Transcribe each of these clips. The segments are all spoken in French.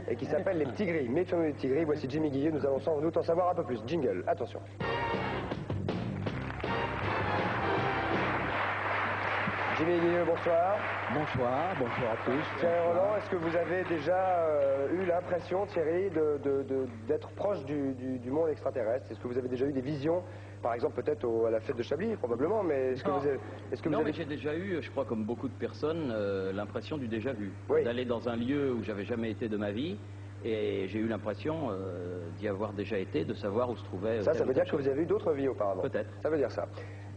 et qui s'appelle Les Petits Gris. Méfions-nous des Petits Gris. Voici Jimmy Guilleux. Nous allons sans doute en savoir un peu plus. Jingle, attention. Jimmy Guilleux, bonsoir. Bonsoir, bonsoir à tous. Thierry Roland, est-ce que vous avez déjà eu l'impression, Thierry, d'être proche du monde extraterrestre? Est-ce que vous avez déjà eu des visions, par exemple peut-être à la fête de Chablis, probablement, mais est-ce que vous avez... mais j'ai déjà eu, je crois comme beaucoup de personnes, l'impression du déjà vu. Oui. D'aller dans un lieu où j'avais jamais été de ma vie, et j'ai eu l'impression d'y avoir déjà été, de savoir où se trouvait... Ça veut dire que vous avez eu d'autres vies auparavant? Peut-être. Ça veut dire ça.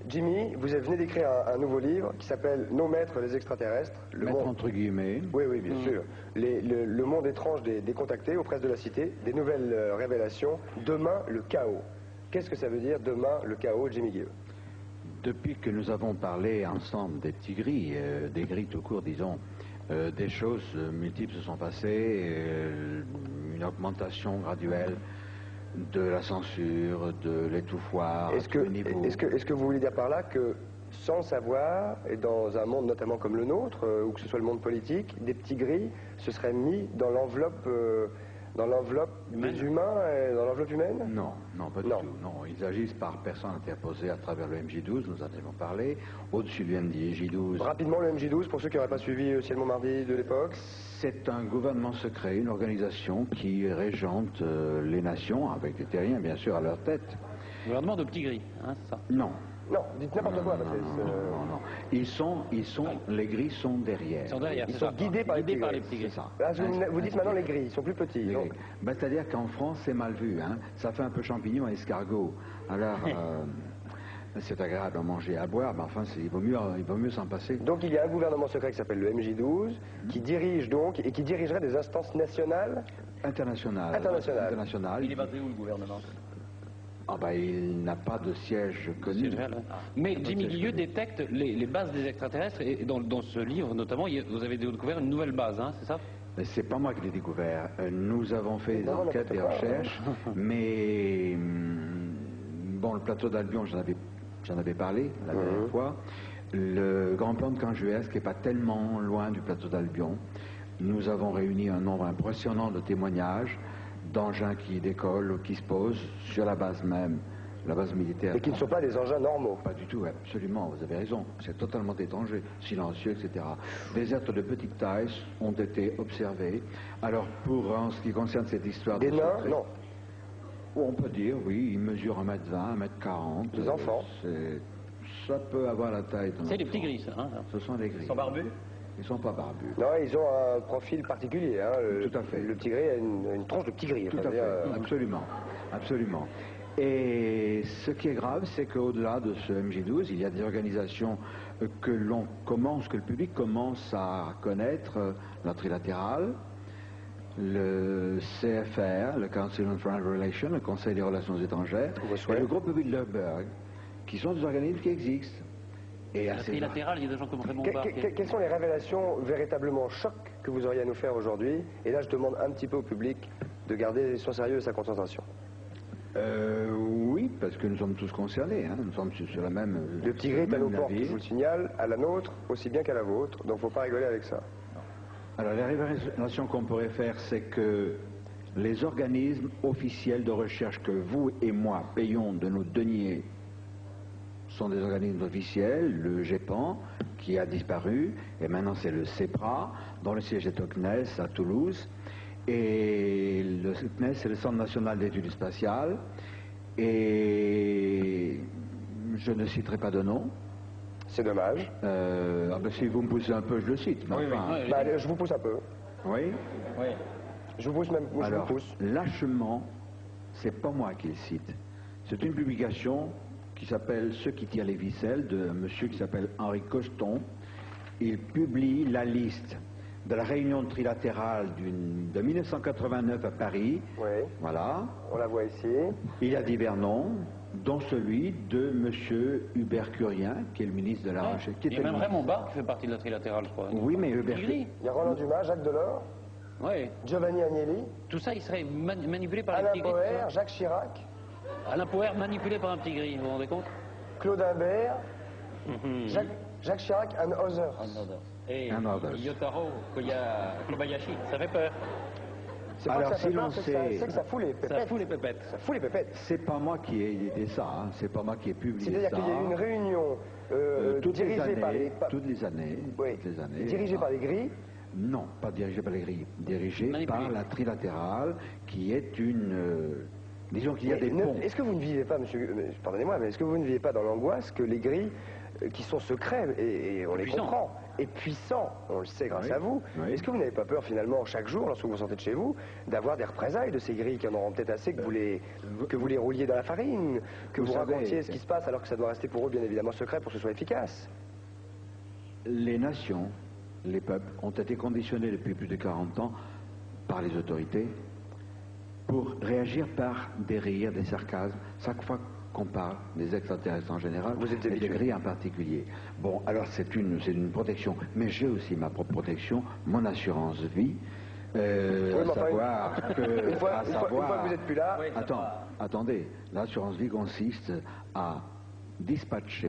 Jimmy, vous venez d'écrire un nouveau livre qui s'appelle Nos maîtres, les extraterrestres. Le maître entre guillemets. Oui, oui, bien sûr. Le monde étrange des décontactés aux presses de la cité, des nouvelles révélations. Demain, le chaos. Qu'est-ce que ça veut dire, demain, le chaos, Jimmy Guilleux? Depuis que nous avons parlé ensemble des petits gris, des gris tout court, disons, des choses multiples se sont passées, une augmentation graduelle de la censure, de l'étouffoir, Est-ce que vous voulez dire par là que, sans savoir, et dans un monde notamment comme le nôtre, ou que ce soit le monde politique, des petits gris se seraient mis dans l'enveloppe des humains, et dans l'enveloppe humaine? Non, non, pas du tout. Non, ils agissent par personnes interposées à travers le MJ12, nous en avons parlé. Au-dessus du MJ12... Rapidement, le MJ12, pour ceux qui n'auraient pas suivi Ciel Montmardi de l'époque. C'est un gouvernement secret, une organisation qui régente les nations, avec des terriens, bien sûr, à leur tête. Gouvernement de petits gris, hein, c'est ça? Non. Non, dites n'importe quoi. Non. Les gris sont derrière. Ils sont derrière, Ils sont guidés par les petits gris. Ça. Là, vous dites maintenant les gris, ils sont plus petits. Donc... C'est-à-dire qu'en France, c'est mal vu. Hein. Ça fait un peu champignon et escargot. Alors, c'est agréable à manger et à boire, mais enfin, il vaut mieux s'en passer. Donc, il y a un gouvernement secret qui s'appelle le MJ12, qui dirige donc, et qui dirigerait des instances nationales? Internationales. Il est basé où, le gouvernement? Ah ben, il n'a pas de siège connu. Mais Jimmy Guilleux détecte les bases des extraterrestres, et dans ce livre, notamment, vous avez découvert une nouvelle base, hein, c'est ça? C'est pas moi qui l'ai découvert. Nous avons fait des enquêtes, des recherches, mais bon, le plateau d'Albion, j'en avais parlé la dernière fois. Le grand plan de Canjuès, qui n'est pas tellement loin du plateau d'Albion, nous avons réuni un nombre impressionnant de témoignages d'engins qui décollent ou qui se posent sur la base même, la base militaire. Et qui ne sont pas des engins normaux? Pas du tout, absolument, vous avez raison. C'est totalement étranger, silencieux, etc. Des êtres de petite taille ont été observés. Alors, en ce qui concerne cette histoire... Des nains? Non. On peut dire, oui, ils mesurent 1m20, 1m40. Des enfants? Ça peut avoir la taille... C'est les petits gris, ça, hein? Ce sont des gris. Ils sont barbus? Ils ne sont pas barbus. Non, ils ont un profil particulier. Hein. Tout à fait. Le petit gris a une tronche de petit gris. Tout à fait, absolument. Absolument. Et ce qui est grave, c'est qu'au-delà de ce MJ12, il y a des organisations que le public commence à connaître, la trilatérale, le CFR, le Council on Foreign Relations, le Conseil des Relations étrangères, et le groupe Bilderberg, qui sont des organismes qui existent. Et la trilatérale, il y a des gens comme Raymond Barre. Quelles sont les révélations véritablement chocs que vous auriez à nous faire aujourd'hui? Et là, je demande un petit peu au public de garder son sérieux et sa concentration. Oui, parce que nous sommes tous concernés, hein. Nous sommes sur la même... Le petit gris est à nos portes, je vous le signale, à la nôtre, aussi bien qu'à la vôtre, donc il ne faut pas rigoler avec ça. Alors, la révélation qu'on pourrait faire, c'est que les organismes officiels de recherche que vous et moi payons de nos deniers sont des organismes officiels, le GEPAN, qui a disparu, et maintenant c'est le CEPRA, dont le siège est au CNES, à Toulouse, et le CNES, c'est le Centre National d'Études Spatiales, et je ne citerai pas de nom. C'est dommage. Si vous me poussez un peu, je le cite. Mais je vous pousse un peu. Oui. Je vous pousse même. Alors, je vous pousse. Lâchement, c'est pas moi qui le cite. C'est une publication qui s'appelle Ceux qui tirent les ficelles, de un monsieur qui s'appelle Henri Coston. Il publie la liste de la réunion trilatérale de 1989 à Paris. Oui. Voilà. On la voit ici. Il y a divers noms, dont celui de monsieur Hubert Curien, qui est le ministre de la Recherche. Il y a même Raymond Barre qui fait partie de la trilatérale, je crois. Oui, mais Hubert Curien. Il y a Roland Dumas, Jacques Delors, Giovanni Agnelli. Tout ça, il serait manipulé par Alain les petits gris. Poher, Jacques Chirac. Alain Poher manipulé par un petit gris, vous vous rendez compte? Claude Imbert, Jacques Chirac, and others. Et Yotaro Kobayashi, ça fait peur. C'est pas Alors, que ça si fait peur, l'on c'est sait... que ça fout les pépettes. Ça fout les pépettes. Ça fout les pépettes. C'est pas moi qui ai édité ça, hein. C'est pas moi qui ai publié ça. C'est-à-dire qu'il y a eu une réunion dirigée par les... Toutes les années. Oui, Toutes les années. dirigée par les grilles. Non, pas dirigée par les grilles. Dirigée Manipulée. par la trilatérale, qui est une... disons qu'il y a des ponts. Est-ce que vous ne vivez pas, monsieur, pardonnez-moi, mais est-ce que vous ne vivez pas dans l'angoisse que les grilles, qui sont secrets, et on les Puissants. comprend, et puissants, on le sait grâce Oui, à vous, oui. est-ce que vous n'avez pas peur finalement, chaque jour, lorsque vous sortez de chez vous, d'avoir des représailles de ces grilles qui en auront peut-être assez que vous les rouliez dans la farine, que vous savez, racontiez ce qui se passe alors que ça doit rester pour eux bien évidemment secret pour que ce soit efficace? Les nations, les peuples, ont été conditionnés depuis plus de 40 ans par les autorités pour réagir par des rires, des sarcasmes, chaque fois qu'on parle des extraterrestres en général, Vous êtes et des habitué. grilles en particulier. Bon, alors c'est une protection, mais j'ai aussi ma propre protection, mon assurance vie, mais à enfin, savoir que... Une fois à que savoir- vous n'êtes plus là, Attends, attendez, l'assurance vie consiste à dispatcher